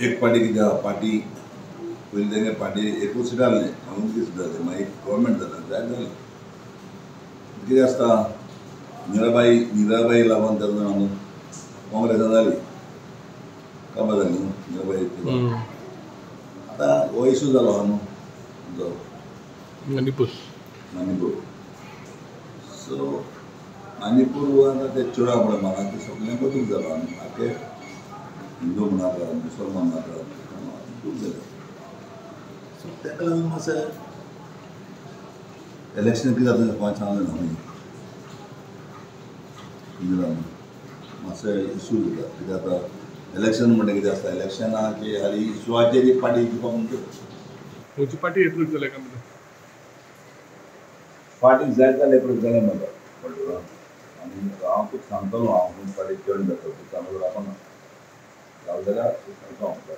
एक पार्टी कित्याक पार्टी पयलीं तेंगे पार्टी एकूच सीट आहलें हांवें कितें सीट आहलें मागीर गव्हर्मेंट जालें जायत जालें कितें आसता निराबाई लागून तेन्ना न्हू काँग्रेसान जाली काबार जाली न्हू निराबाई आतां हो इशू जालो आहा न्हू तुमचो मणिपूर सो मणिपूर आतां ते चोडा पळय म्हाका ते सगळें बदूक जालो आनी आख्खे हिंदू म्हणाका मुसलमान नाका खूब जालें सो तेका लागून मातशें इलेक्शन कितें जाता तें सांगलें न्हू मातशें इशू जाता कित्याक आतां इलेक्शन म्हणटा कितें आसता इलेक्शनाची हाली इशूआचेर एक पार्टी जिखप म्हणटा खंयची पार्टी येतली जाल्यार काय म्हणटा पार्टी जाय जाल्यार एकूच जालें म्हणटा आनी हांव तुका सांगतलो हांव खंयची पार्टी जॉयन जातलो सांगून रावना जालें जाल्यार सांगता